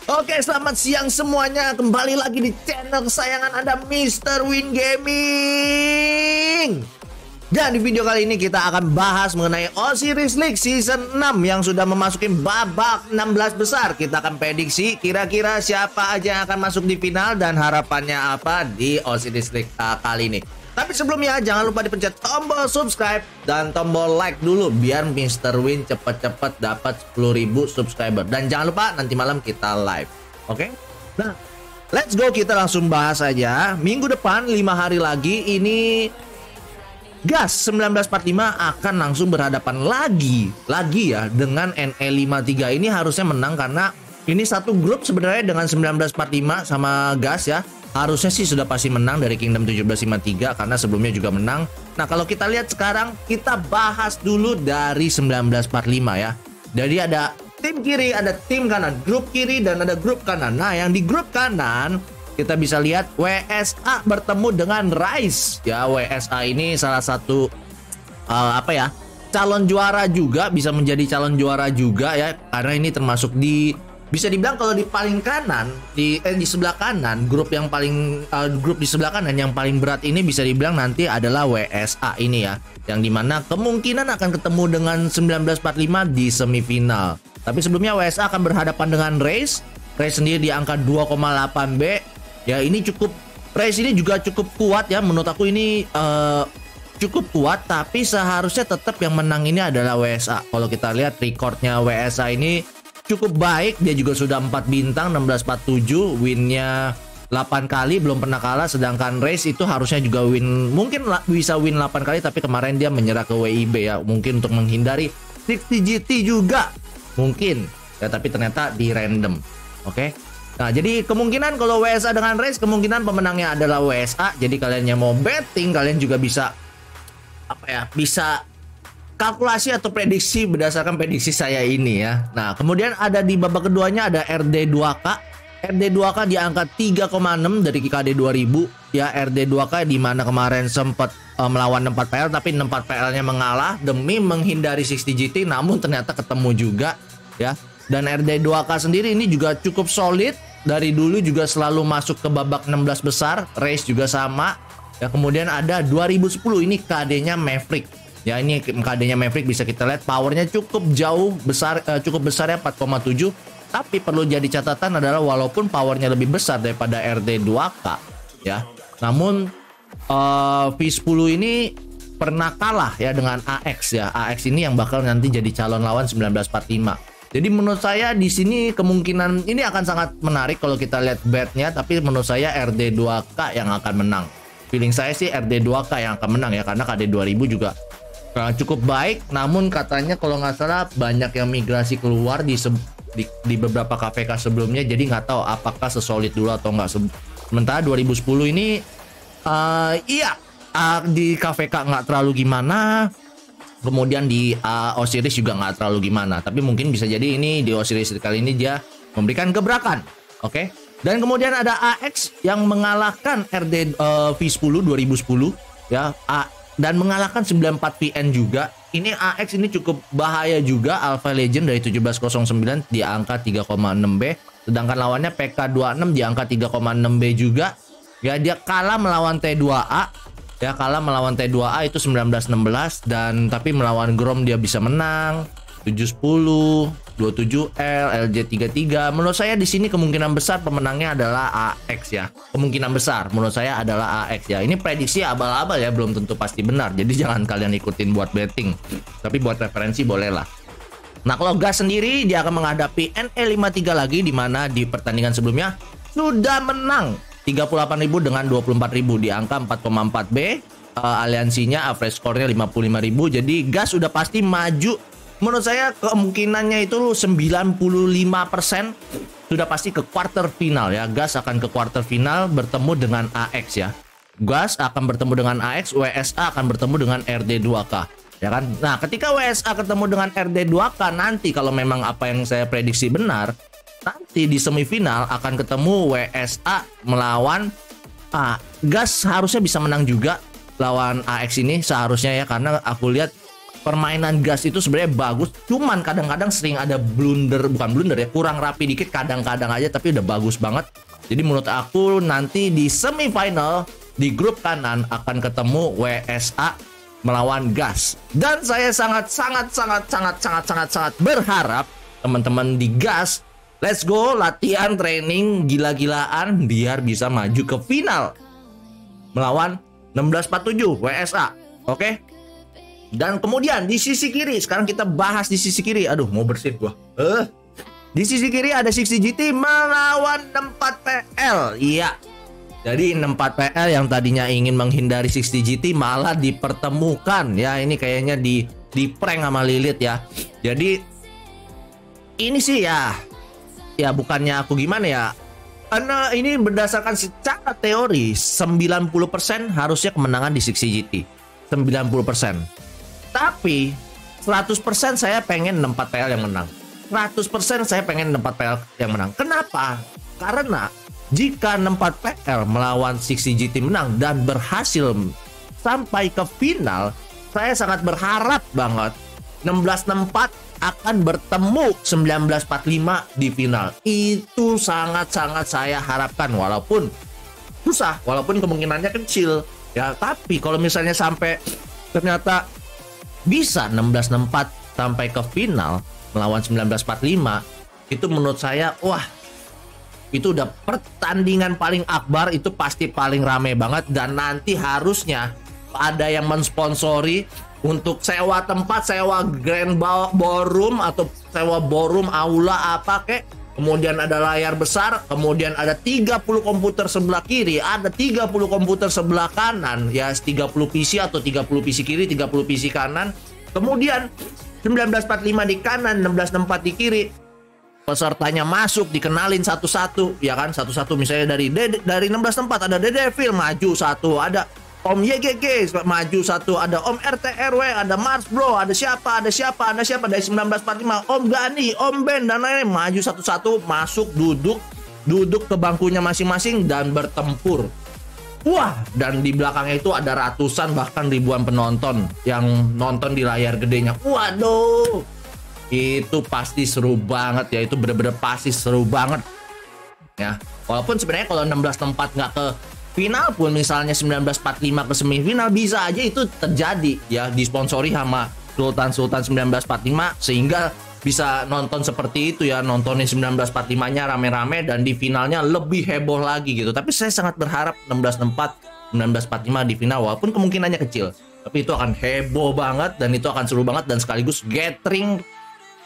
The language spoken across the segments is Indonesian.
Oke, selamat siang semuanya. Kembali lagi di channel kesayangan Anda, Mr. Win Gaming. Dan di video kali ini kita akan bahas mengenai Osiris League Season 6 yang sudah memasuki babak 16 besar. Kita akan prediksi kira-kira siapa aja yang akan masuk di final dan harapannya apa di Osiris League kali ini. Tapi sebelumnya jangan lupa dipencet tombol subscribe dan tombol like dulu biar Mr. Win cepet-cepet dapat 10.000 subscriber. Dan jangan lupa nanti malam kita live. Oke? Nah, let's go, kita langsung bahas aja. Minggu depan 5 hari lagi ini Gas 1945 akan langsung berhadapan lagi ya dengan NE53. Ini harusnya menang karena ini satu grup sebenarnya dengan 1945 sama Gas ya. Harusnya sih sudah pasti menang dari Kingdom 1753 karena sebelumnya juga menang. Nah, kalau kita lihat sekarang, kita bahas dulu dari 1945 ya. Jadi ada tim kiri, ada tim kanan, grup kiri dan ada grup kanan. Nah, yang di grup kanan kita bisa lihat WSA bertemu dengan Rise. Ya, WSA ini salah satu calon juara juga, bisa menjadi calon juara juga ya, karena ini termasuk di, bisa dibilang kalau di paling kanan, di sebelah kanan, grup yang paling grup di sebelah kanan yang paling berat ini bisa dibilang nanti adalah WSA ini ya, yang dimana kemungkinan akan ketemu dengan 1945 di semifinal. Tapi sebelumnya WSA akan berhadapan dengan Rise sendiri di angka 2,8B. Ya, ini cukup, Rise ini juga cukup kuat ya, menurut aku ini cukup kuat, tapi seharusnya tetap yang menang ini adalah WSA. Kalau kita lihat recordnya WSA ini cukup baik, dia juga sudah 4 bintang, 1647, winnya 8 kali, belum pernah kalah. Sedangkan Race itu harusnya juga win, mungkin bisa win 8 kali, tapi kemarin dia menyerah ke WIB ya, mungkin untuk menghindari 60GT juga mungkin ya, tapi ternyata di random. Oke. Nah, jadi kemungkinan kalau WSA dengan Race, kemungkinan pemenangnya adalah WSA. Jadi kalian yang mau betting, kalian juga bisa bisa kalkulasi atau prediksi berdasarkan prediksi saya ini ya. Nah, kemudian ada di babak keduanya ada RD2K. RD2K di angka 3,6 dari KD 2000 ya. RD2K di mana kemarin sempat melawan 4PL, tapi 4PL-nya mengalah demi menghindari 60GT, namun ternyata ketemu juga ya. Dan RD2K sendiri ini juga cukup solid, dari dulu juga selalu masuk ke babak 16 besar. Race juga sama ya. Kemudian ada 2010, ini KD-nya Maverick. Ya, ini KD-nya Maverick bisa kita lihat powernya cukup jauh besar, cukup besar ya, 4,7. Tapi perlu jadi catatan adalah walaupun powernya lebih besar daripada RD2K ya, namun V10 ini pernah kalah ya dengan AX ya. AX ini yang bakal nanti jadi calon lawan 1945. Jadi menurut saya di sini kemungkinan ini akan sangat menarik kalau kita lihat betnya, tapi menurut saya RD2K yang akan menang. Feeling saya sih RD2K yang akan menang ya, karena KD 2000 juga cukup baik, namun katanya kalau nggak salah banyak yang migrasi keluar di beberapa KVK sebelumnya, jadi nggak tahu apakah sesolid dulu atau nggak. Sementara 2010 ini di KVK nggak terlalu gimana, kemudian di Osiris juga nggak terlalu gimana, tapi mungkin bisa jadi ini di Osiris kali ini dia memberikan gebrakan. Oke. Dan kemudian ada AX yang mengalahkan RD V10 2010 ya, dan mengalahkan 94VN juga. Ini AX ini cukup bahaya juga, Alpha Legend dari 1709 di angka 3,6B. Sedangkan lawannya PK26 di angka 3,6B juga. Ya, dia kalah melawan T2A. Ya, kalah melawan T2A itu 1916, dan tapi melawan Grom dia bisa menang 710, 27L, LJ33. Menurut saya di sini kemungkinan besar pemenangnya adalah AX ya. Kemungkinan besar menurut saya adalah AX ya. Ini prediksi abal-abal ya, belum tentu pasti benar. Jadi jangan kalian ikutin buat betting. Tapi buat referensi bolehlah. Nah, kalau Gas sendiri dia akan menghadapi NE53 lagi, di mana di pertandingan sebelumnya sudah menang 38.000 dengan 24.000 di angka 4,4B. Aliansinya average score-nya 55.000. Jadi Gas sudah pasti maju. Menurut saya kemungkinannya itu 95% sudah pasti ke quarter final ya. Gas akan ke quarter final bertemu dengan AX ya. Gas akan bertemu dengan AX, WSA akan bertemu dengan RD2K ya kan. Nah, ketika WSA ketemu dengan RD2K nanti, kalau memang apa yang saya prediksi benar, nanti di semifinal akan ketemu WSA melawan Gas. Harusnya bisa menang juga lawan AX ini seharusnya ya, karena aku lihat permainan Gas itu sebenarnya bagus, cuman kadang-kadang sering ada blunder, bukan blunder ya, kurang rapi dikit kadang-kadang aja, tapi udah bagus banget. Jadi menurut aku nanti di semifinal di grup kanan akan ketemu WSA melawan Gas. Dan saya sangat berharap teman-teman di Gas, let's go latihan training gila-gilaan biar bisa maju ke final melawan 1647 WSA. Oke? Dan kemudian di sisi kiri, sekarang kita bahas di sisi kiri. Aduh, mau bersin gua. Di sisi kiri ada 60GT melawan 64PL. Iya. Jadi 64PL yang tadinya ingin menghindari 60GT malah dipertemukan. Ya, ini kayaknya di prank sama Lilith ya. Jadi ini sih ya bukannya aku gimana ya. Karena ini berdasarkan secara teori 90% harusnya kemenangan di 60GT. 90%. Tapi 100% saya pengen 64PL yang menang. 100% saya pengen 64PL yang menang. Kenapa? Karena jika 64PL melawan 60GT menang dan berhasil sampai ke final, saya sangat berharap banget 1664 akan bertemu 1945 di final. Itu sangat-sangat saya harapkan, walaupun susah, walaupun kemungkinannya kecil ya. Tapi kalau misalnya sampai ternyata bisa 1664 sampai ke final melawan 1945, itu menurut saya wah, itu udah pertandingan paling akbar, itu pasti paling rame banget. Dan nanti harusnya ada yang mensponsori untuk sewa tempat, sewa grand ballroom atau sewa ballroom aula apa kek. Kemudian ada layar besar, kemudian ada 30 komputer sebelah kiri, ada 30 komputer sebelah kanan, ya 30 PC atau 30 PC kiri, 30 PC kanan. Kemudian 1945 di kanan, 1664 di kiri. Pesertanya masuk, dikenalin satu-satu, ya kan, satu-satu. Misalnya dari 1664 ada Dedevil maju satu, ada Om YGG maju satu, ada Om RTRW, ada Mars Bro, ada siapa dari 1945, Om Gani, Om Ben dan lain-lain maju satu-satu, masuk, duduk ke bangkunya masing-masing dan bertempur. Wah, dan di belakangnya itu ada ratusan bahkan ribuan penonton yang nonton di layar gedenya. Waduh, itu pasti seru banget ya, itu bener-bener pasti seru banget ya. Walaupun sebenarnya kalau 1664 nggak ke final pun, misalnya 1945 ke semifinal, bisa aja itu terjadi ya, disponsori sama Sultan 1945 sehingga bisa nonton seperti itu ya, nontonin 1945-nya rame-rame dan di finalnya lebih heboh lagi gitu. Tapi saya sangat berharap 1664 1945 di final, walaupun kemungkinannya kecil, tapi itu akan heboh banget dan itu akan seru banget, dan sekaligus gathering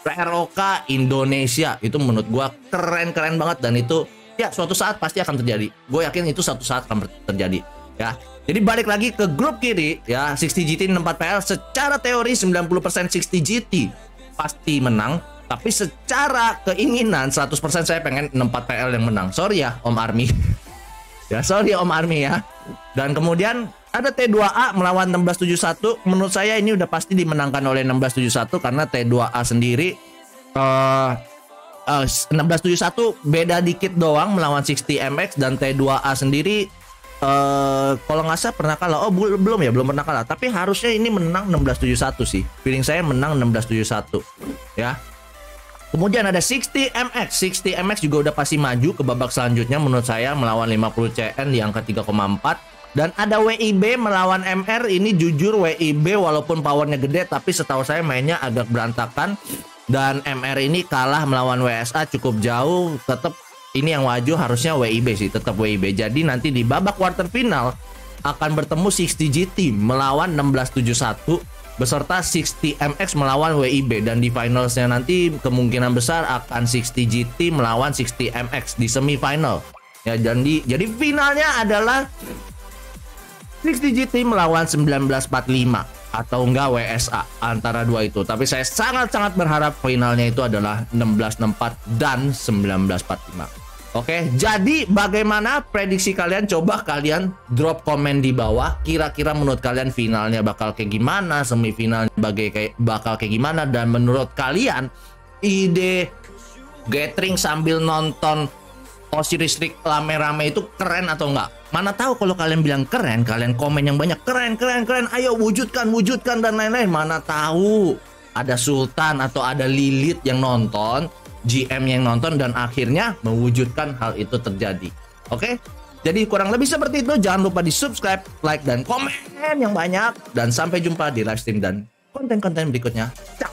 PROK Indonesia. Itu menurut gua keren-keren banget, dan itu ya suatu saat pasti akan terjadi. Gue yakin itu suatu saat akan terjadi ya. Jadi balik lagi ke grup kiri ya, 60GT 64PL secara teori 90% 60GT pasti menang, tapi secara keinginan 100% saya pengen 64PL yang menang. Sorry ya Om Army. Ya sorry Om Army ya. Dan kemudian ada T2A melawan 1671. Menurut saya ini udah pasti dimenangkan oleh 1671 karena T2A sendiri 1671 beda dikit doang melawan 60MX, dan T2A sendiri kalau nggak salah pernah kalah. Oh belum pernah kalah, tapi harusnya ini menang 1671 sih. Feeling saya menang 1671 ya. Kemudian ada 60MX. 60MX juga udah pasti maju ke babak selanjutnya menurut saya melawan 50CN di angka 3,4. Dan ada WIB melawan MR. Ini jujur WIB walaupun powernya gede, tapi setahu saya mainnya agak berantakan. Dan MR ini kalah melawan WSA cukup jauh. Tetap ini yang maju harusnya WIB sih, tetap WIB. Jadi nanti di babak quarter final akan bertemu 60GT melawan 1671 beserta 60MX melawan WIB, dan di finalsnya nanti kemungkinan besar akan 60GT melawan 60MX di semifinal. Ya, jadi finalnya adalah 60GT melawan 1945 atau enggak WSA, antara dua itu. Tapi saya sangat-sangat berharap finalnya itu adalah 1664 dan 1945. Oke, jadi bagaimana prediksi kalian? Coba kalian drop komen di bawah. Kira-kira menurut kalian finalnya bakal kayak gimana, semifinalnya bakal kayak gimana, dan menurut kalian ide gathering sambil nonton Aussie Listrik rame-rame itu keren atau enggak? Mana tahu kalau kalian bilang keren, kalian komen yang banyak keren, keren, keren, ayo wujudkan, wujudkan dan lain-lain. Mana tahu ada Sultan atau ada Lilith yang nonton, GM yang nonton dan akhirnya mewujudkan hal itu terjadi. Oke? Jadi kurang lebih seperti itu. Jangan lupa di subscribe, like dan komen yang banyak dan sampai jumpa di live stream dan konten-konten berikutnya. Ciao.